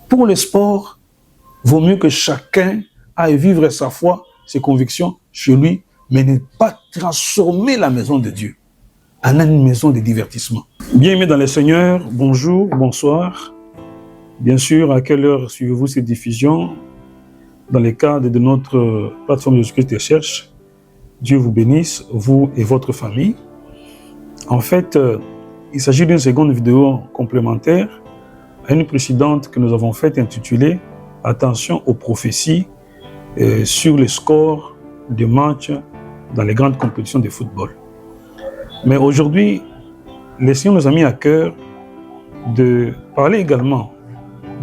Pour le sport, vaut mieux que chacun aille vivre sa foi, ses convictions chez lui, mais ne pas transformer la maison de Dieu en une maison de divertissement. Bien-aimés dans le Seigneur, bonjour, bonsoir. Bien sûr, à quelle heure suivez-vous cette diffusion? Dans le cadre de notre plateforme Jésus-Christ te cherche, Dieu vous bénisse, vous et votre famille. En fait, il s'agit d'une seconde vidéo complémentaire à une précédente que nous avons faite intitulée « Attention aux prophéties sur les scores de matchs dans les grandes compétitions de football ». Mais aujourd'hui, le Seigneur nous a mis à cœur de parler également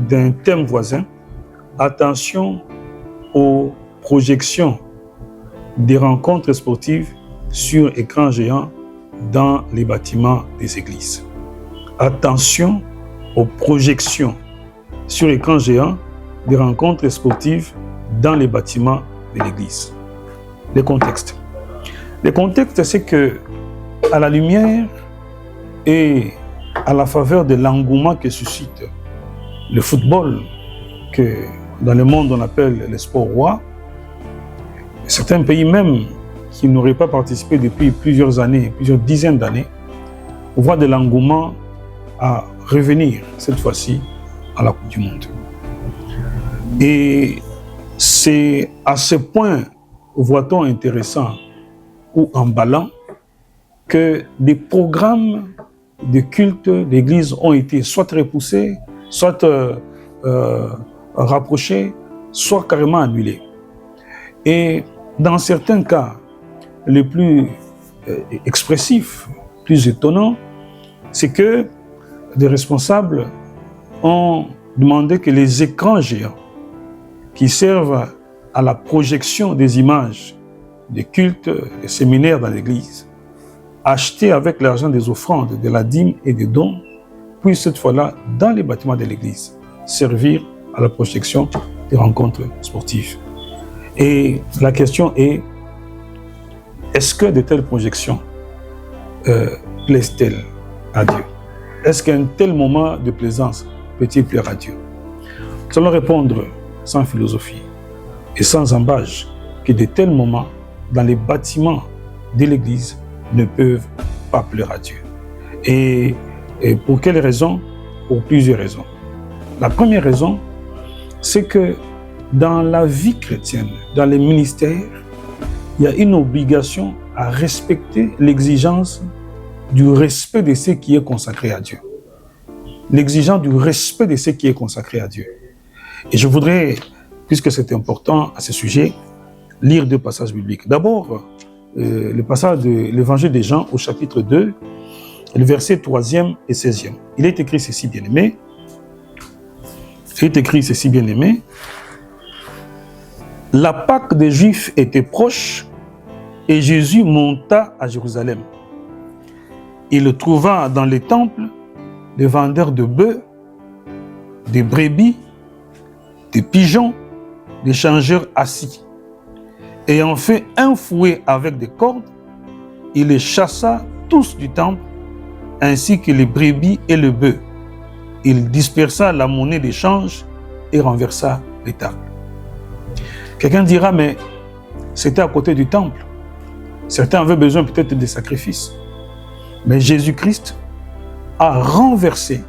d'un thème voisin, attention aux projections des rencontres sportives sur écran géant dans les bâtiments des églises. Attention aux projections sur écran géant des rencontres sportives dans les bâtiments de l'église. Le contexte. Le contexte, c'est que à la lumière et à la faveur de l'engouement que suscite le football, que dans le monde on appelle le sport roi, certains pays même qui n'auraient pas participé depuis plusieurs années, plusieurs dizaines d'années, voient de l'engouement à revenir cette fois-ci à la Coupe du Monde. Et c'est à ce point, voit-on intéressant ou emballant, que des programmes de culte d'église ont été soit repoussés, soit rapprochés, soit carrément annulés. Et dans certains cas, les plus expressifs, plus étonnants, c'est que des responsables ont demandé que les écrans géants qui servent à la projection des images des cultes, des séminaires dans l'église, achetés avec l'argent des offrandes, de la dîme et des dons, puissent cette fois-là, dans les bâtiments de l'église, servir à la projection des rencontres sportives. Et la question est, est-ce que de telles projections plaisent-elles à Dieu? Est-ce qu'un tel moment de plaisance peut-il plaire à Dieu? Nous allons répondre sans philosophie et sans embâge que de tels moments dans les bâtiments de l'église ne peuvent pas plaire à Dieu. Et pour quelles raisons? Pour plusieurs raisons. La première raison, c'est que dans la vie chrétienne, dans les ministères, il y a une obligation à respecter l'exigence du respect de ce qui est consacré à Dieu. L'exigence du respect de ce qui est consacré à Dieu. Et je voudrais, puisque c'est important à ce sujet, lire deux passages bibliques. D'abord, le passage de l'évangile de Jean au chapitre 2, le verset 3e et 16e. Il est écrit ceci, bien-aimé. Il est écrit ceci, bien-aimé. La Pâque des Juifs était proche et Jésus monta à Jérusalem. Il trouva dans les temples des vendeurs de bœufs, des brebis, des pigeons, des changeurs assis. Ayant fait un fouet avec des cordes, il les chassa tous du temple, ainsi que les brebis et le bœuf. Il dispersa la monnaie d'échange et renversa les tables. Quelqu'un dira, mais c'était à côté du temple. Certains avaient besoin peut-être des sacrifices. Mais Jésus-Christ a renversé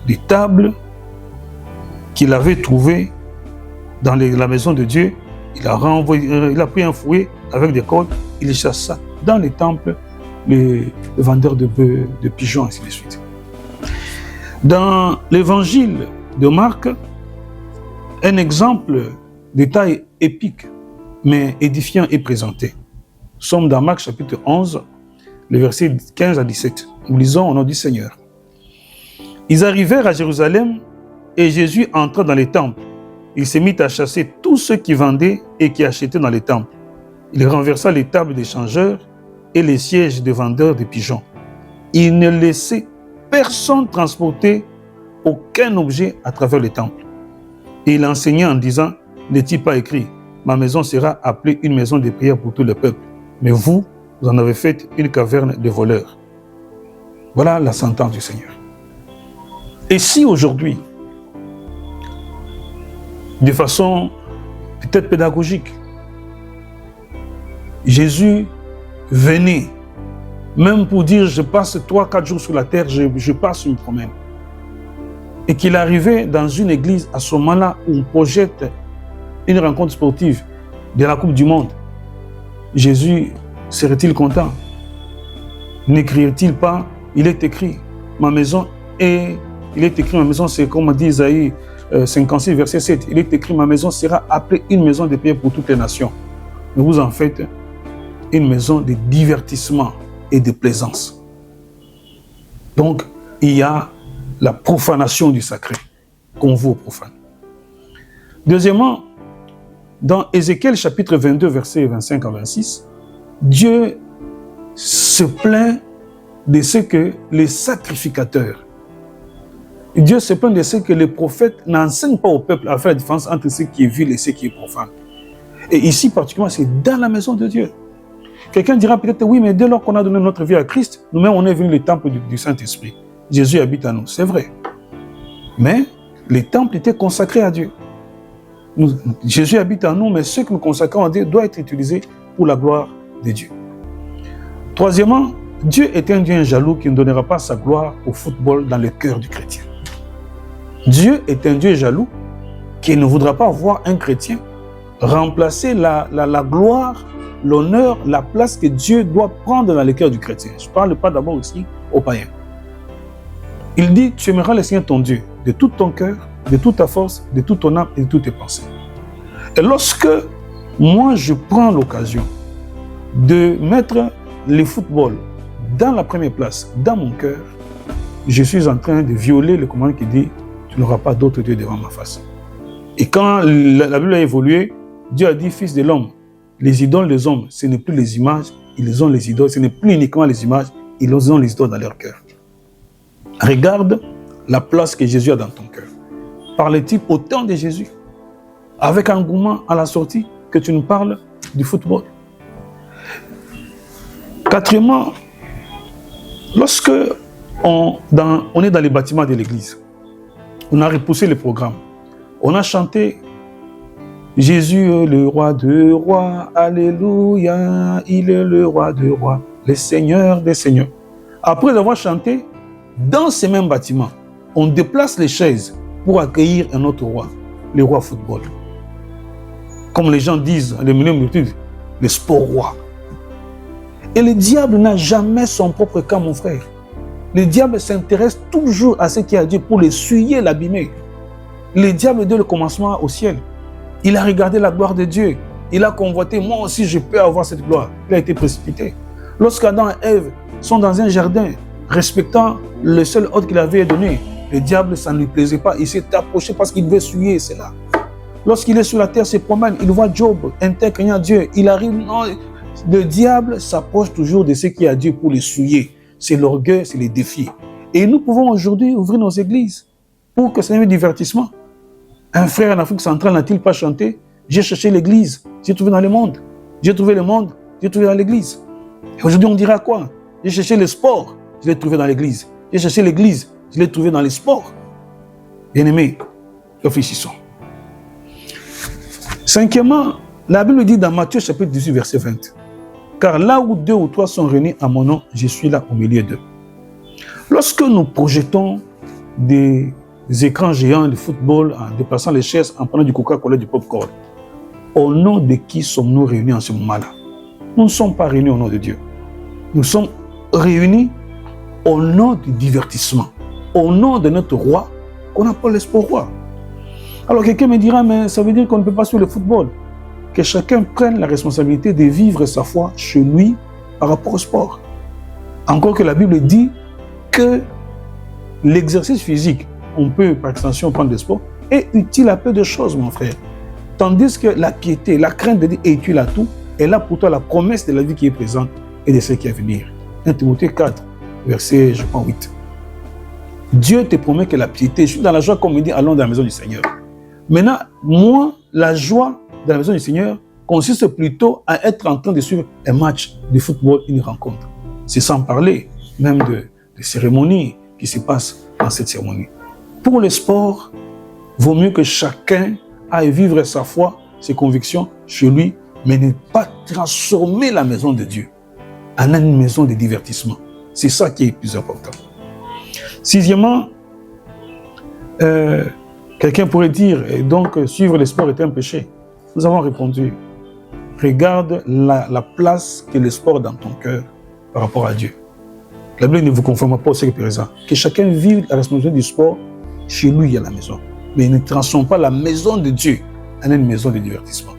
des tables qu'il avait trouvées dans la maison de Dieu. Il a pris un fouet avec des cordes, il chassa dans les temples les vendeurs de bœufs, de pigeons, ainsi de suite. Dans l'évangile de Marc, un exemple de taille épique, mais édifiant est présenté. Nous sommes dans Marc chapitre 11, les versets 15 à 17. Nous lisons au nom du Seigneur. Ils arrivèrent à Jérusalem et Jésus entra dans les temples. Il se mit à chasser tous ceux qui vendaient et qui achetaient dans les temples. Il renversa les tables des changeurs et les sièges des vendeurs de pigeons. Il ne laissait personne transporter aucun objet à travers les temples. Et il enseignait en disant, n'est-il pas écrit, ma maison sera appelée une maison de prière pour tout le peuple. Mais vous en avez fait une caverne de voleurs. Voilà la sentence du Seigneur. Et si aujourd'hui, de façon peut-être pédagogique. Jésus venait, même pour dire, je passe 3-4 jours sur la terre, je passe une promène. Et qu'il arrivait dans une église, à ce moment-là, où on projette une rencontre sportive de la Coupe du Monde. Jésus serait-il content? N'écrirait-il pas? Il est écrit, ma maison est... Il est écrit, ma maison, c'est comme dit Isaïe 56, verset 7. Il est écrit, ma maison sera appelée une maison de prière pour toutes les nations. Mais vous en faites une maison de divertissement et de plaisance. Donc, il y a la profanation du sacré, qu'on vous profane. Deuxièmement, dans Ézéchiel chapitre 22, versets 25 à 26, Dieu se plaint de ce que les sacrificateurs, Dieu se plaint de ce que les prophètes n'enseignent pas au peuple à faire la différence entre ce qui est vil et ce qui est profane. Et ici, particulièrement, c'est dans la maison de Dieu. Quelqu'un dira peut-être, oui, mais dès lors qu'on a donné notre vie à Christ, nous-mêmes, on est venu le temple du Saint-Esprit. Jésus habite en nous, c'est vrai. Mais les temples étaient consacrés à Dieu. Jésus habite en nous, mais ce que nous consacrons à Dieu doit être utilisé pour la gloire de Dieu. Troisièmement, Dieu est un Dieu jaloux qui ne donnera pas sa gloire au football dans le cœur du chrétien. Dieu est un Dieu jaloux qui ne voudra pas voir un chrétien remplacer la gloire, l'honneur, la place que Dieu doit prendre dans le cœur du chrétien. Je ne parle pas d'abord aussi aux païens. Il dit, tu aimeras le Seigneur ton Dieu de tout ton cœur, de toute ta force, de toute ton âme et de toutes tes pensées. Et lorsque moi je prends l'occasion de mettre le football dans la première place, dans mon cœur, je suis en train de violer le commandement qui dit « Tu n'auras pas d'autre Dieu devant ma face ». Et quand la Bible a évolué, Dieu a dit « Fils de l'homme, les idoles des hommes, ce n'est plus les images, ils ont les idoles, ce n'est plus uniquement les images, ils ont les idoles dans leur cœur. » Regarde la place que Jésus a dans ton cœur. Parle-t-il au temps de Jésus, avec engouement à la sortie, que tu nous parles du football? Quatrièmement, lorsque on est dans les bâtiments de l'église, on a repoussé le programme, on a chanté Jésus est le roi de rois, alléluia, il est le roi de rois, le Seigneur des seigneurs. Après avoir chanté, dans ces mêmes bâtiments, on déplace les chaises pour accueillir un autre roi, le roi football. Comme les gens disent, les multitudes, le sport roi. Et le diable n'a jamais son propre cas, mon frère. Le diable s'intéresse toujours à ce qui a Dieu pour l'essuyer, l'abîmer. Le diable, dès le commencement au ciel, il a regardé la gloire de Dieu. Il a convoité, moi aussi je peux avoir cette gloire. Il a été précipité. Lorsqu'Adam et Ève sont dans un jardin, respectant le seul ordre qu'il avait donné, le diable, ça ne lui plaisait pas. Il s'est approché parce qu'il veut souiller cela. Lorsqu'il est sur la terre, se promène, il voit Job, intègre à Dieu. Il arrive, non, le diable s'approche toujours de ce qui est à Dieu pour les souiller. C'est l'orgueil, c'est les défis. Et nous pouvons aujourd'hui ouvrir nos églises pour que ça ait un divertissement. Un frère en Afrique centrale n'a-t-il pas chanté? J'ai cherché l'église, j'ai trouvé dans le monde. J'ai trouvé le monde, j'ai trouvé dans l'église. Et aujourd'hui, on dira quoi? J'ai cherché le sport, je l'ai trouvé dans l'église. J'ai cherché l'église, je l'ai trouvé dans les sports. Bien-aimés, réfléchissons. Cinquièmement, la Bible dit dans Matthieu chapitre 18, verset 20. Car là où 2 ou 3 sont réunis à mon nom, je suis là au milieu d'eux. Lorsque nous projetons des écrans géants de football en déplaçant les chaises, en prenant du Coca-Cola, du popcorn, au nom de qui sommes-nous réunis en ce moment-là? Nous ne sommes pas réunis au nom de Dieu. Nous sommes réunis au nom du divertissement, au nom de notre roi, qu'on appelle le sport roi. Alors quelqu'un me dira, mais ça veut dire qu'on ne peut pas suivre le football. Que chacun prenne la responsabilité de vivre sa foi chez lui par rapport au sport. Encore que la Bible dit que l'exercice physique, on peut par extension prendre des sports, est utile à peu de choses, mon frère. Tandis que la piété, la crainte de Dieu est utile à tout, et là pour toi la promesse de la vie qui est présente et de ce qui est à venir. 1 Timothée 4, verset, je crois, 8. Dieu te promet que la piété, je suis dans la joie comme il dit, allons dans la maison du Seigneur. Maintenant, moi, la joie dans la maison du Seigneur consiste plutôt à être en train de suivre un match de football, une rencontre. C'est sans parler même de cérémonies qui se passent dans cette cérémonie. Pour le sport, vaut mieux que chacun à vivre sa foi, ses convictions chez lui, mais ne pas transformer la maison de Dieu en une maison de divertissement. C'est ça qui est plus important. Sixièmement, quelqu'un pourrait dire, et donc suivre le sport est un péché. Nous avons répondu, regarde la place que le sport a dans ton cœur par rapport à Dieu. La Bible ne vous conforme pas au siècle présent. Que chacun vive la responsabilité du sport chez lui à la maison. Mais il ne transforme pas la maison de Dieu en une maison de divertissement.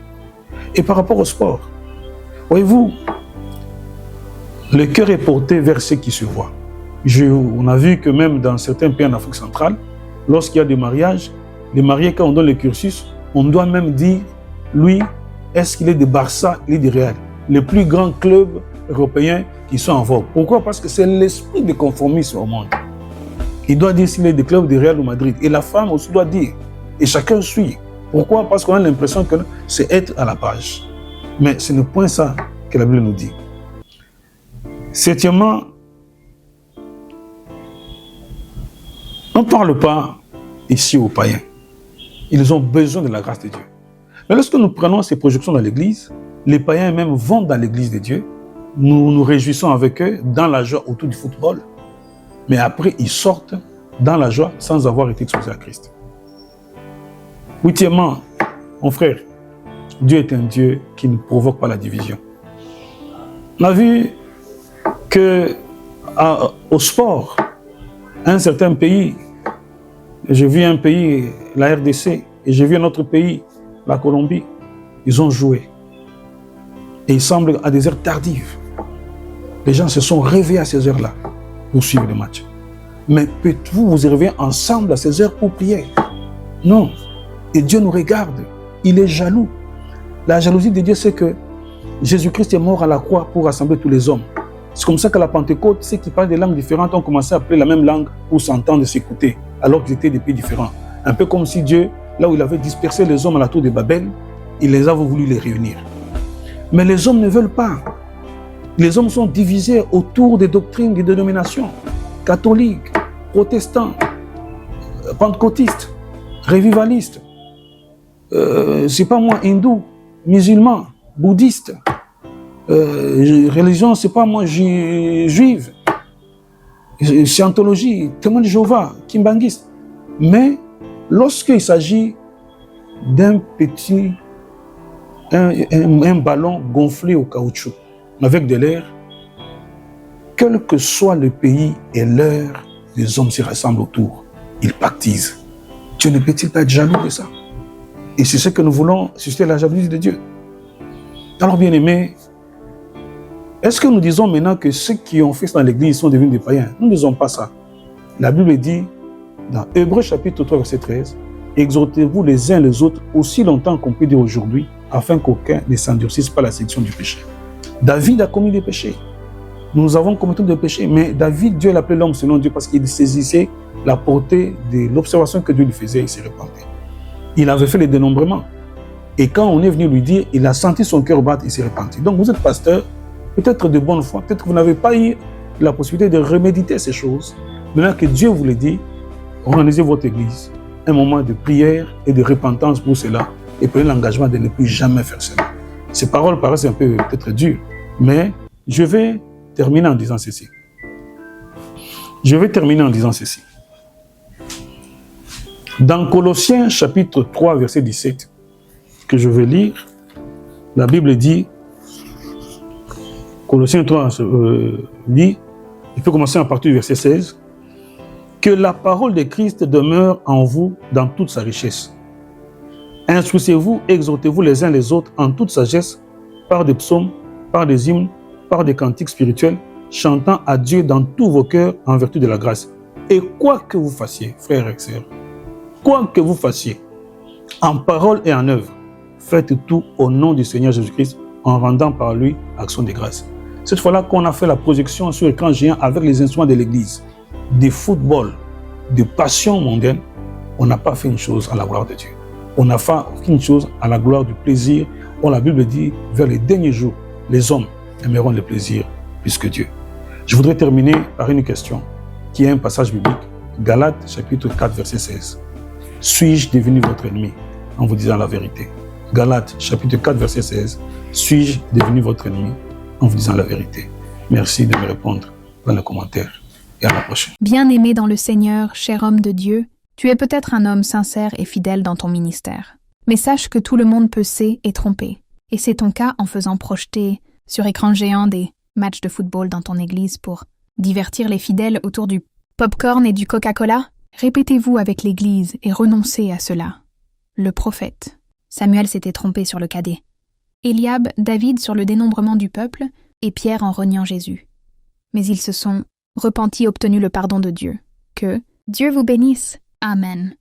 Et par rapport au sport, voyez-vous, le cœur est porté vers ce qui se voit. On a vu que même dans certains pays en Afrique centrale, lorsqu'il y a des mariages, les mariés, quand on donne le cursus, on doit même dire, lui, est-ce qu'il est de Barça, il est de Real, les plus grands clubs européens qui sont en vogue. Pourquoi? Parce que c'est l'esprit de conformisme au monde. Il doit dire s'il est des clubs de Real ou Madrid. Et la femme aussi doit dire. Et chacun suit. Pourquoi? Parce qu'on a l'impression que c'est être à la page. Mais ce n'est point ça que la Bible nous dit. Septièmement, on ne parle pas ici aux païens. Ils ont besoin de la grâce de Dieu. Mais lorsque nous prenons ces projections dans l'Église, les païens même vont dans l'Église de Dieu. Nous nous réjouissons avec eux dans la joie autour du football. Mais après, ils sortent dans la joie sans avoir été exposés à Christ. Huitièmement, mon frère, Dieu est un Dieu qui ne provoque pas la division. On a vu qu'au sport, un certain pays, j'ai vu un pays, la RDC, et j'ai vu un autre pays, la Colombie, ils ont joué. Et il semble à des heures tardives. Les gens se sont réveillés à ces heures-là pour suivre le match. Mais peut-vous vous réveiller ensemble à ces heures pour prier? Non. Et Dieu nous regarde. Il est jaloux. La jalousie de Dieu, c'est que Jésus-Christ est mort à la croix pour rassembler tous les hommes. C'est comme ça qu'à la Pentecôte, ceux qui parlent des langues différentes ont commencé à parler la même langue pour s'entendre et s'écouter, alors qu'ils étaient des pays différents. Un peu comme si Dieu, là où il avait dispersé les hommes à la tour de Babel, il les avait voulu les réunir. Mais les hommes ne veulent pas. Les hommes sont divisés autour des doctrines, des dénominations, catholiques, protestants, pentecôtistes, révivalistes, c'est pas moi, hindou, musulman, bouddhiste, religion, c'est pas moi, juive, scientologie, témoin de Jéhovah, kimbanguiste. Mais lorsqu'il s'agit d'un petit, un ballon gonflé au caoutchouc, avec de l'air, quel que soit le pays et l'heure, les hommes se rassemblent autour, ils pactisent. Dieu ne peut-il pas être jaloux de ça? Et c'est ce que nous voulons susciter la jalousie de Dieu. Alors, bien-aimés, est-ce que nous disons maintenant que ceux qui ont fait ça dans l'Église sont devenus des païens? Nous ne disons pas ça. La Bible dit, dans Hébreux chapitre 3, verset 13, « Exhortez-vous les uns les autres aussi longtemps qu'on peut dire aujourd'hui, afin qu'aucun ne s'endurcisse par la séduction du péché. » David a commis des péchés. Nous avons commis des péchés, mais David, Dieu l'appelait l'homme selon Dieu parce qu'il saisissait la portée de l'observation que Dieu lui faisait, il s'est repenti. Il avait fait les dénombrements. Et quand on est venu lui dire, il a senti son cœur battre, il s'est repenti. Donc vous êtes pasteur, peut-être de bonne foi, peut-être que vous n'avez pas eu la possibilité de reméditer ces choses. Maintenant que Dieu vous le dit, organisez votre église, un moment de prière et de repentance pour cela, et prenez l'engagement de ne plus jamais faire cela. Ces paroles paraissent un peu peut-être dures, mais je vais terminer en disant ceci. Dans Colossiens chapitre 3, verset 17, que je vais lire, la Bible dit, Colossiens 3 dit, il peut commencer à partir du verset 16, que la parole de Christ demeure en vous dans toute sa richesse. Instruisez-vous, exhortez-vous les uns les autres en toute sagesse, par des psaumes, par des hymnes, par des cantiques spirituels, chantant à Dieu dans tous vos cœurs en vertu de la grâce. Et quoi que vous fassiez, frères et sœurs, quoi que vous fassiez, en parole et en œuvre, faites tout au nom du Seigneur Jésus-Christ, en rendant par lui action de grâce. Cette fois-là qu'on a fait la projection sur l'écran géant avec les instruments de l'église, des footballs, de passion mondaine, on n'a pas fait une chose à la gloire de Dieu. On n'a fait une chose à la gloire du plaisir. Or, la Bible dit, vers les derniers jours, les hommes aimeront le plaisir plus que Dieu. Je voudrais terminer par une question qui est un passage biblique, Galates chapitre 4, verset 16. Suis-je devenu votre ennemi en vous disant la vérité. Galates, chapitre 4, verset 16. Suis-je devenu votre ennemi en vous disant la vérité? Merci de me répondre dans les commentaires. Et à la prochaine. Bien-aimé dans le Seigneur, cher homme de Dieu, tu es peut-être un homme sincère et fidèle dans ton ministère. Mais sache que tout le monde peut et tromper. Et c'est ton cas en faisant projeter sur écran géant des matchs de football dans ton église pour divertir les fidèles autour du popcorn et du Coca-Cola? Répétez-vous avec l'église et renoncez à cela. Le prophète. Samuel s'était trompé sur le cadet. Eliab, David sur le dénombrement du peuple et Pierre en reniant Jésus. Mais ils se sont repentis, obtenu le pardon de Dieu. Que Dieu vous bénisse. Amen.